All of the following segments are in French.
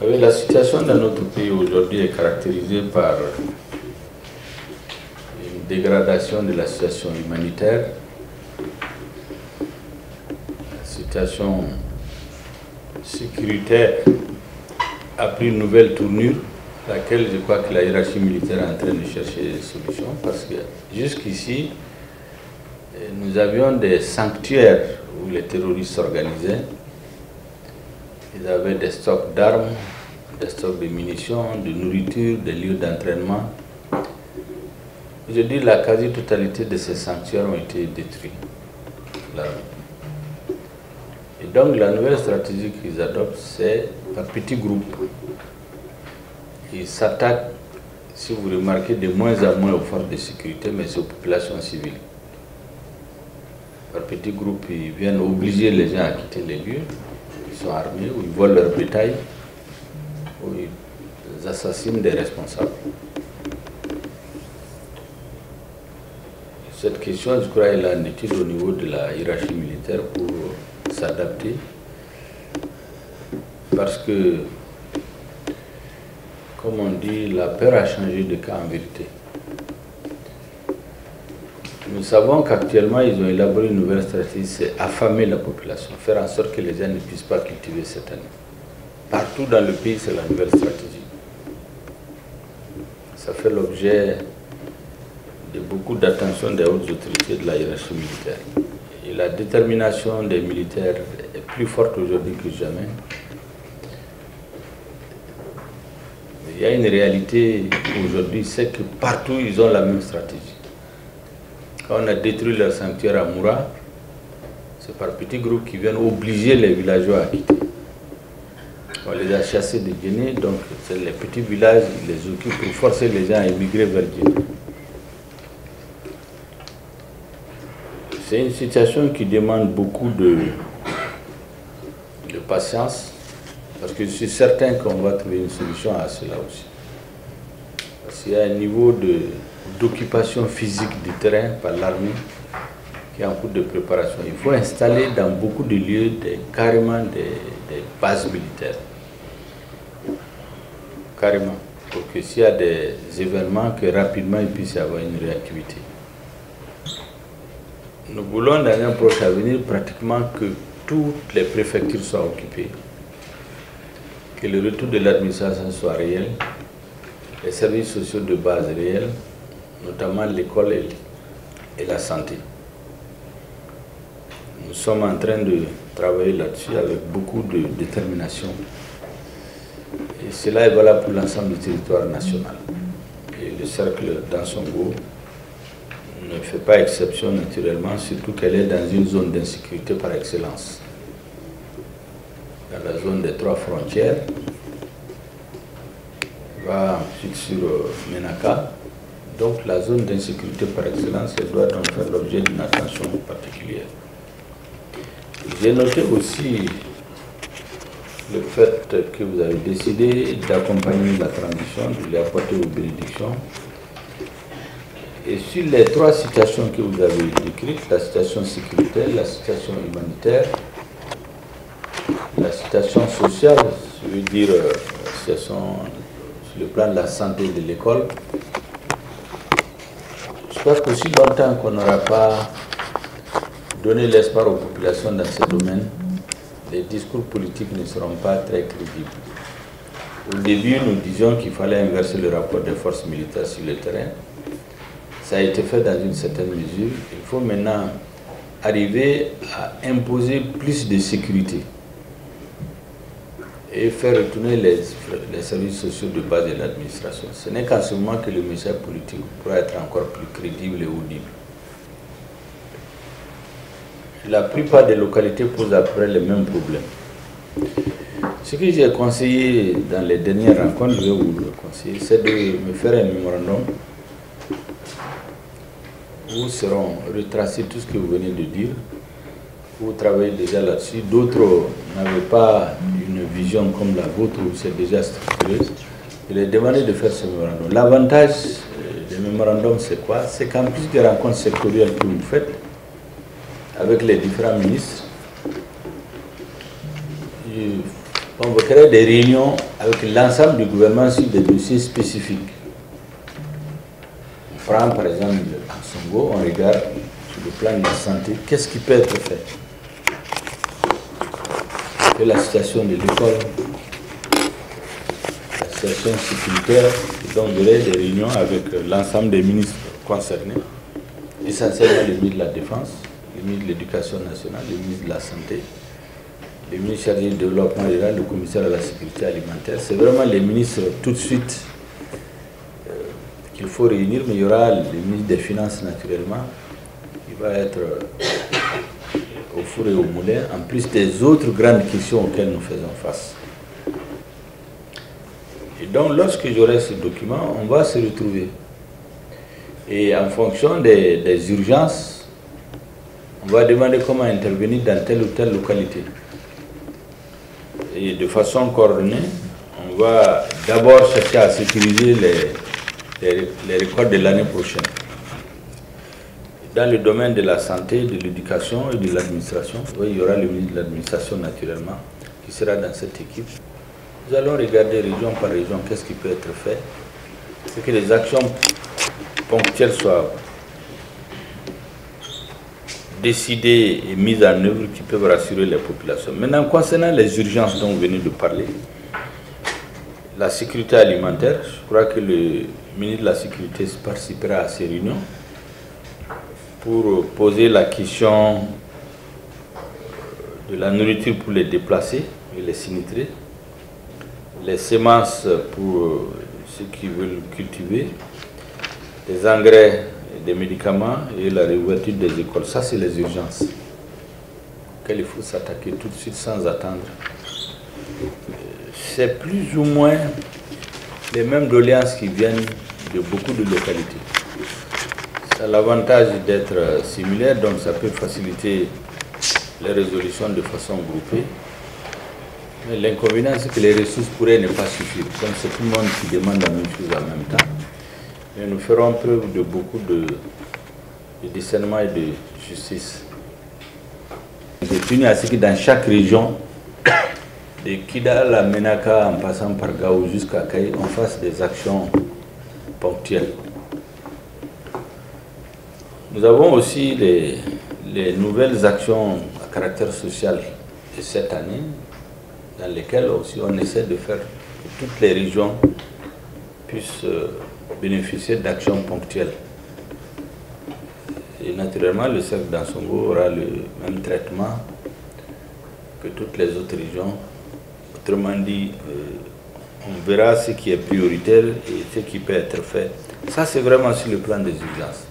Oui, la situation dans notre pays aujourd'hui est caractérisée par une dégradation de la situation humanitaire, la situation sécuritaire a pris une nouvelle tournure, laquelle je crois que la hiérarchie militaire est en train de chercher des solutions, parce que jusqu'ici, nous avions des sanctuaires où les terroristes s'organisaient. Ils avaient des stocks d'armes, des stocks de munitions, de nourriture, des lieux d'entraînement. Aujourd'hui, la quasi-totalité de ces sanctuaires ont été détruits. Et donc, la nouvelle stratégie qu'ils adoptent, c'est par petits groupes. Ils s'attaquent, si vous remarquez, de moins en moins aux forces de sécurité, mais aux populations civiles. Par petits groupes, ils viennent obliger les gens à quitter les lieux. Ils sont armés, ou ils volent leur bétail, ou ils assassinent des responsables. Cette question, je crois, elle a une étude au niveau de la hiérarchie militaire pour s'adapter. Parce que, comme on dit, la peur a changé de cas en vérité. Nous savons qu'actuellement, ils ont élaboré une nouvelle stratégie, c'est affamer la population, faire en sorte que les gens ne puissent pas cultiver cette année. Partout dans le pays, c'est la nouvelle stratégie. Ça fait l'objet de beaucoup d'attention des hautes autorités de la hiérarchie militaire. Et la détermination des militaires est plus forte aujourd'hui que jamais. Mais il y a une réalité aujourd'hui, c'est que partout, ils ont la même stratégie. Quand on a détruit leur sanctuaire à Moura, c'est par petits groupes qui viennent obliger les villageois à quitter. On les a chassés de Guinée, donc c'est les petits villages, ils les occupent pour forcer les gens à émigrer vers Guinée. C'est une situation qui demande beaucoup de patience, parce que je suis certain qu'on va trouver une solution à cela aussi. Parce qu'il y a un niveau d'occupation physique du terrain par l'armée qui est en cours de préparation. Il faut installer dans beaucoup de lieux carrément des bases militaires. Carrément. Pour que s'il y a des événements, que rapidement il puisse y avoir une réactivité. Nous voulons dans un proche avenir pratiquement que toutes les préfectures soient occupées, que le retour de l'administration soit réel, les services sociaux de base réels, notamment l'école et la santé. Nous sommes en train de travailler là-dessus avec beaucoup de détermination. Et cela est valable pour l'ensemble du territoire national. Et le cercle d'Ansongo ne fait pas exception naturellement, surtout qu'elle est dans une zone d'insécurité par excellence. Dans la zone des 3 frontières, va ensuite sur Menaka. Donc la zone d'insécurité par excellence, elle doit donc faire l'objet d'une attention particulière. J'ai noté aussi le fait que vous avez décidé d'accompagner la transition, de lui apporter vos bénédictions. Et sur les 3 situations que vous avez décrites, la situation sécuritaire, la situation humanitaire, la situation sociale, je veux dire la situation sur le plan de la santé de l'école, je crois qu'aussi longtemps qu'on n'aura pas donné l'espoir aux populations dans ces domaines, les discours politiques ne seront pas très crédibles. Au début, nous disions qu'il fallait inverser le rapport des forces militaires sur le terrain. Ça a été fait dans une certaine mesure. Il faut maintenant arriver à imposer plus de sécurité et faire retourner les services sociaux de base de l'administration. Ce n'est qu'en ce moment que le message politique pourra être encore plus crédible et audible. La plupart des localités posent après les mêmes problèmes. Ce que j'ai conseillé dans les dernières rencontres, je vais vous le conseiller, c'est de me faire un mémorandum où seront retracés tout ce que vous venez de dire. Vous travaillez déjà là-dessus. D'autres n'avaient pas une vision comme la vôtre où c'est déjà structuré. Je leur ai demandé de faire ce mémorandum. L'avantage des mémorandums, c'est quoi? C'est qu'en plus des rencontres sectorielles que vous faites avec les différents ministres, convoquerait des réunions avec l'ensemble du gouvernement sur des dossiers spécifiques. On prend par exemple en Songo, on regarde sur le plan de la santé, qu'est-ce qui peut être fait? Que la situation de l'école, la situation sécuritaire, et donc il y aurait des réunions avec l'ensemble des ministres concernés, essentiellement le ministre de la Défense, le ministre de l'Éducation nationale, le ministre de la Santé, le ministre chargé du développement rural, le commissaire à la sécurité alimentaire. C'est vraiment les ministres tout de suite qu'il faut réunir, mais il y aura le ministre des Finances naturellement, qui va être au four et au moulin, en plus des autres grandes questions auxquelles nous faisons face. Et donc, lorsque j'aurai ce document, on va se retrouver. Et en fonction des urgences, on va demander comment intervenir dans telle ou telle localité. Et de façon coordonnée, on va d'abord chercher à sécuriser les récoltes de l'année prochaine. Dans le domaine de la santé, de l'éducation et de l'administration, il y aura le ministre de l'administration naturellement qui sera dans cette équipe. Nous allons regarder région par région qu'est-ce qui peut être fait, c'est que les actions ponctuelles soient décidées et mises en œuvre qui peuvent rassurer les populations. Maintenant, concernant les urgences dont vous venez de parler, la sécurité alimentaire, je crois que le ministre de la Sécurité participera à ces réunions pour poser la question de la nourriture pour les déplacés et les sinistrés, les semences pour ceux qui veulent cultiver, des engrais, des médicaments et la réouverture des écoles. Ça, c'est les urgences auxquelles il faut s'attaquer tout de suite sans attendre. C'est plus ou moins les mêmes doléances qui viennent de beaucoup de localités. Ça a l'avantage d'être similaire, donc ça peut faciliter les résolutions de façon groupée. Mais l'inconvénient, c'est que les ressources pourraient ne pas suffire. Donc c'est tout le monde qui demande la même chose en même temps. Mais nous ferons preuve de beaucoup de discernement et de justice. J'ai tenu à ce que dans chaque région, de Kidal à Menaka en passant par Gao jusqu'à Kaï, on fasse des actions ponctuelles. Nous avons aussi les nouvelles actions à caractère social de cette année, dans lesquelles aussi on essaie de faire que toutes les régions puissent bénéficier d'actions ponctuelles. Et naturellement, le cercle d'Ansongo aura le même traitement que toutes les autres régions. Autrement dit, on verra ce qui est prioritaire et ce qui peut être fait. Ça, c'est vraiment sur le plan des urgences.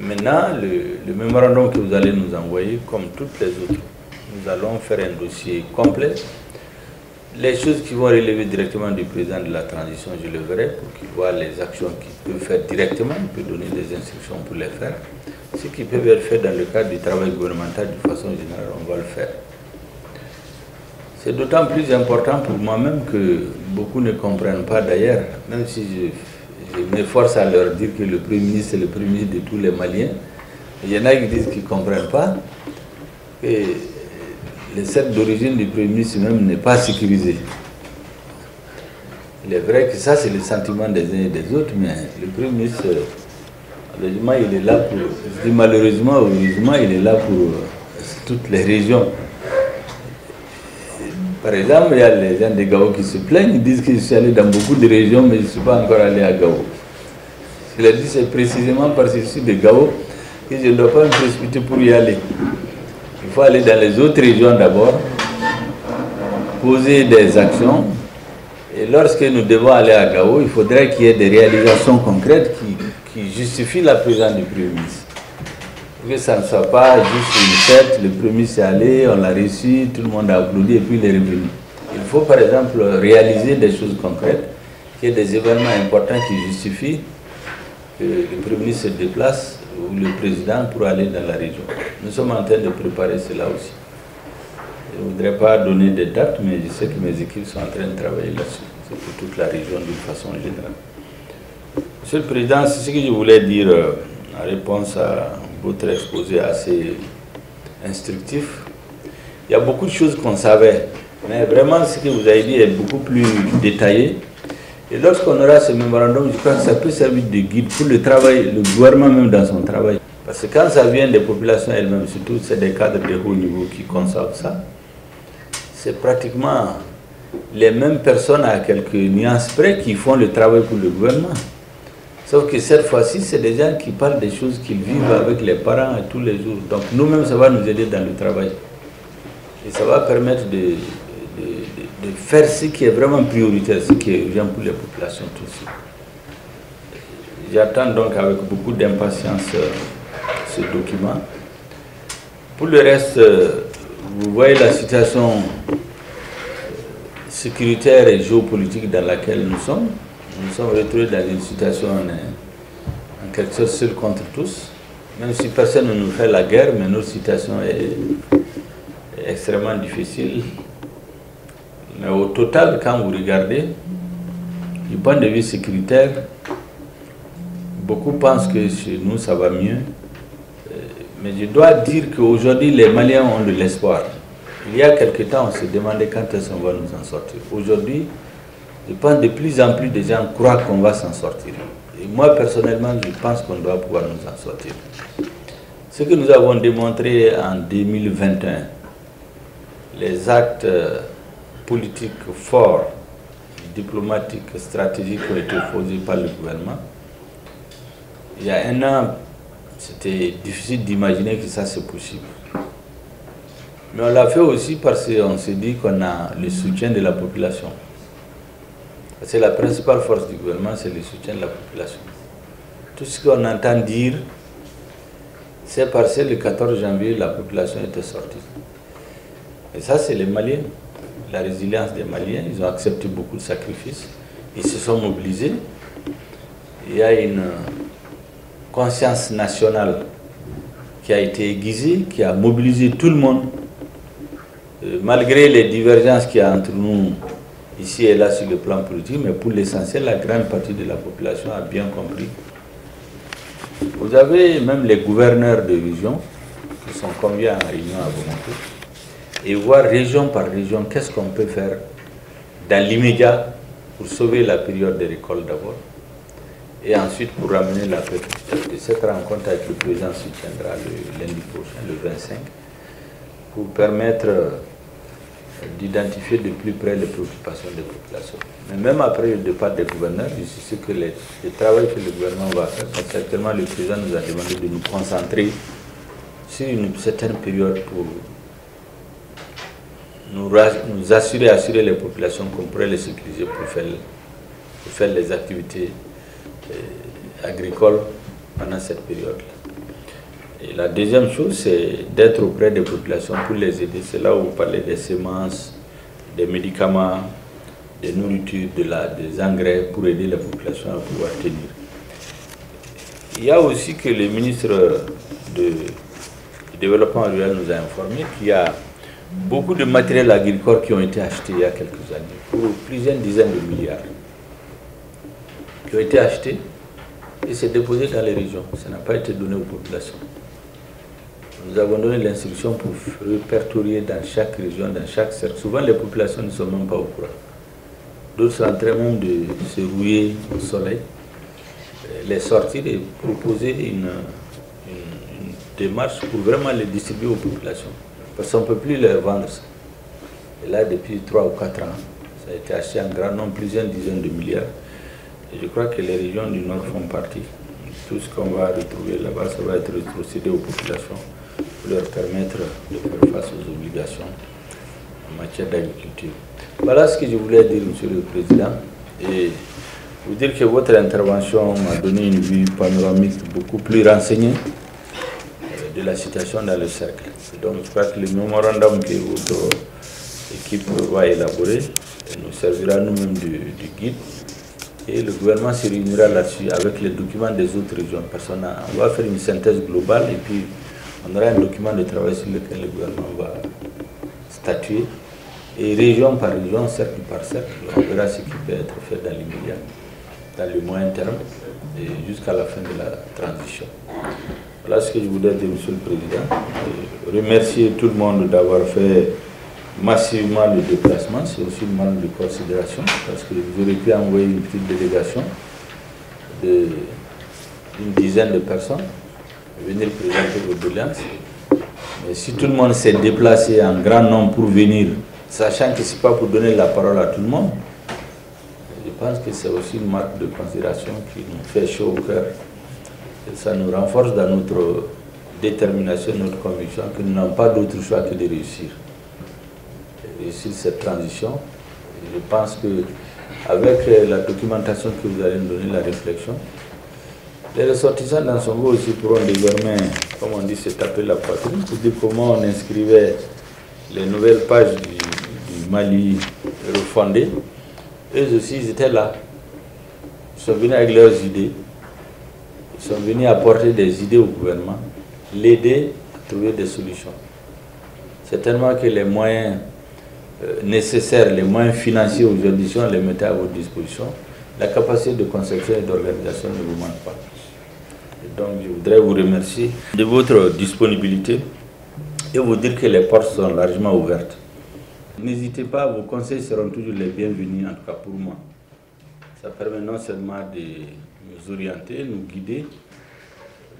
Maintenant, le mémorandum que vous allez nous envoyer, comme toutes les autres, nous allons faire un dossier complet. Les choses qui vont relever directement du président de la transition, je le verrai pour qu'il voit les actions qu'il peut faire directement, il peut donner des instructions pour les faire. Ce qui peut être fait dans le cadre du travail gouvernemental, de façon générale, on va le faire. C'est d'autant plus important pour moi-même que beaucoup ne comprennent pas d'ailleurs, même si je m'efforce à leur dire que le Premier ministre est le Premier ministre de tous les Maliens. Il y en a qui disent qu'ils ne comprennent pas que le cercle d'origine du Premier ministre même n'est pas sécurisé. Il est vrai que ça, c'est le sentiment des uns et des autres, mais le Premier ministre, malheureusement, il est là pour, je dis malheureusement, heureusement, il est là pour toutes les régions. Par exemple, il y a les gens de Gao qui se plaignent, ils disent que je suis allé dans beaucoup de régions, mais je ne suis pas encore allé à Gao. Je leur dis, c'est précisément parce que je suis de Gao que je ne dois pas me précipiter pour y aller. Il faut aller dans les autres régions d'abord, poser des actions, et lorsque nous devons aller à Gao, il faudrait qu'il y ait des réalisations concrètes qui justifient la présence du Premier ministre. Que ça ne soit pas juste une fête, le Premier ministre est allé, on l'a reçu, tout le monde a applaudi et puis il est revenu. Il faut par exemple réaliser des choses concrètes, qu'il y ait des événements importants qui justifient que le Premier ministre se déplace ou le président pour aller dans la région. Nous sommes en train de préparer cela aussi. Je ne voudrais pas donner des dates, mais je sais que mes équipes sont en train de travailler là-dessus. C'est pour toute la région d'une façon générale. Monsieur le Président, c'est ce que je voulais dire en réponse à votre exposé assez instructif. Il y a beaucoup de choses qu'on savait. Mais vraiment, ce que vous avez dit est beaucoup plus détaillé. Et lorsqu'on aura ce mémorandum, je crois que ça peut servir de guide pour le travail, le gouvernement même dans son travail. Parce que quand ça vient des populations elles-mêmes, surtout c'est des cadres de haut niveau qui conçoivent ça, c'est pratiquement les mêmes personnes à quelques nuances près qui font le travail pour le gouvernement. Sauf que cette fois-ci, c'est des gens qui parlent des choses qu'ils vivent avec les parents tous les jours. Donc nous-mêmes, ça va nous aider dans le travail. Et ça va permettre de faire ce qui est vraiment prioritaire, ce qui est urgent pour les populations tout de suite. J'attends donc avec beaucoup d'impatience ce document. Pour le reste, vous voyez la situation sécuritaire et géopolitique dans laquelle nous sommes. Nous sommes retrouvés dans une situation en quelque sorte seul contre tous. Même si personne ne nous fait la guerre, mais notre situation est extrêmement difficile. Mais au total, quand vous regardez, du point de vue sécuritaire, beaucoup pensent que chez nous ça va mieux. Mais je dois dire qu'aujourd'hui, les Maliens ont de l'espoir. Il y a quelque temps, on se demandait quand est-ce qu'on va nous en sortir. Aujourd'hui, je pense de plus en plus de gens croient qu'on va s'en sortir. Et moi, personnellement, je pense qu'on doit pouvoir nous en sortir. Ce que nous avons démontré en 2021, les actes politiques forts, diplomatiques, stratégiques qui ont été posés par le gouvernement, il y a un an, c'était difficile d'imaginer que ça c'est possible. Mais on l'a fait aussi parce qu'on s'est dit qu'on a le soutien de la population. C'est la principale force du gouvernement, c'est le soutien de la population. Tout ce qu'on entend dire, c'est parce que le 14 janvier, la population était sortie. Et ça, c'est les Maliens, la résilience des Maliens. Ils ont accepté beaucoup de sacrifices. Ils se sont mobilisés. Il y a une conscience nationale qui a été aiguisée, qui a mobilisé tout le monde. Malgré les divergences qu'il y a entre nous, ici et là sur le plan politique, mais pour l'essentiel, la grande partie de la population a bien compris. Vous avez même les gouverneurs de région qui sont conviés en réunion à Bamako et voir région par région qu'est-ce qu'on peut faire dans l'immédiat pour sauver la période de récolte d'abord et ensuite pour ramener la paix. Cette rencontre avec le président se tiendra le lundi prochain, le 25, pour permettre d'identifier de plus près les préoccupations des populations. Mais même après le départ des gouverneurs, je suis sûr que le travail que le gouvernement va faire, parce qu'actuellement le président nous a demandé de nous concentrer sur une certaine période pour nous assurer les populations qu'on pourrait les sécuriser pour faire les activités agricoles pendant cette période-là. Et la deuxième chose, c'est d'être auprès des populations pour les aider. C'est là où vous parlez des semences, des médicaments, des nourritures, des engrais pour aider les populations à pouvoir tenir. Il y a aussi que le ministre du Développement rural nous a informé qu'il y a beaucoup de matériel agricole qui ont été achetés il y a quelques années, pour plusieurs dizaines de milliards, qui ont été achetés et c'est déposé dans les régions. Ça n'a pas été donné aux populations. Nous avons donné l'instruction pour répertorier dans chaque région, dans chaque cercle. Souvent, les populations ne sont même pas au courant. D'autres sont en train même de se rouiller au soleil, les sortir et proposer une démarche pour vraiment les distribuer aux populations. Parce qu'on ne peut plus leur vendre ça. Et là, depuis 3 ou 4 ans, ça a été acheté en grand nombre, plusieurs dizaines de milliards. Et je crois que les régions du Nord font partie. Tout ce qu'on va retrouver là-bas, ça va être retrocédé aux populations pour leur permettre de faire face aux obligations en matière d'agriculture. Voilà ce que je voulais dire, Monsieur le Président. Et vous dire que votre intervention m'a donné une vue panoramique beaucoup plus renseignée de la situation dans le cercle. Donc je crois que le mémorandum que votre équipe va élaborer nous servira nous-mêmes du guide. Et le gouvernement se réunira là-dessus avec les documents des autres régions. Parce qu'on va faire une synthèse globale et puis on aura un document de travail sur lequel le gouvernement va statuer. Et région par région, cercle par cercle, on verra ce qui peut être fait dans l'immédiat, dans le moyen terme et jusqu'à la fin de la transition. Voilà ce que je voulais dire, Monsieur le Président. Remercier tout le monde d'avoir fait massivement le déplacement, c'est aussi une manque de considération, parce que vous auriez pu envoyer une petite délégation d'une dizaine de personnes, venir présenter vos doléances. Mais si tout le monde s'est déplacé en grand nombre pour venir, sachant que ce n'est pas pour donner la parole à tout le monde, je pense que c'est aussi une marque de considération qui nous fait chaud au cœur. Et ça nous renforce dans notre détermination, notre conviction que nous n'avons pas d'autre choix que de réussir. Réussir cette transition. Et je pense qu'avec la documentation que vous allez nous donner, la réflexion, les ressortissants dans Songo aussi pourront désormais, comme on dit, se taper la poitrine pour dire comment on inscrivait les nouvelles pages du Mali refondé. Eux aussi, ils étaient là. Ils sont venus avec leurs idées. Ils sont venus apporter des idées au gouvernement, l'aider à trouver des solutions. Certainement que les moyens nécessaires, les moyens financiers aujourd'hui, si on les mettait à votre disposition, la capacité de conception et d'organisation ne vous manque pas. Et donc, je voudrais vous remercier de votre disponibilité et vous dire que les portes sont largement ouvertes. N'hésitez pas, vos conseils seront toujours les bienvenus, en tout cas pour moi. Ça permet non seulement de nous orienter, nous guider,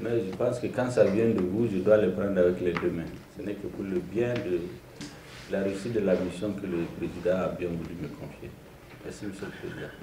mais je pense que quand ça vient de vous, je dois les prendre avec les deux mains. Ce n'est que pour le bien de la réussite de la mission que le président a bien voulu me confier. Merci, Monsieur le Président.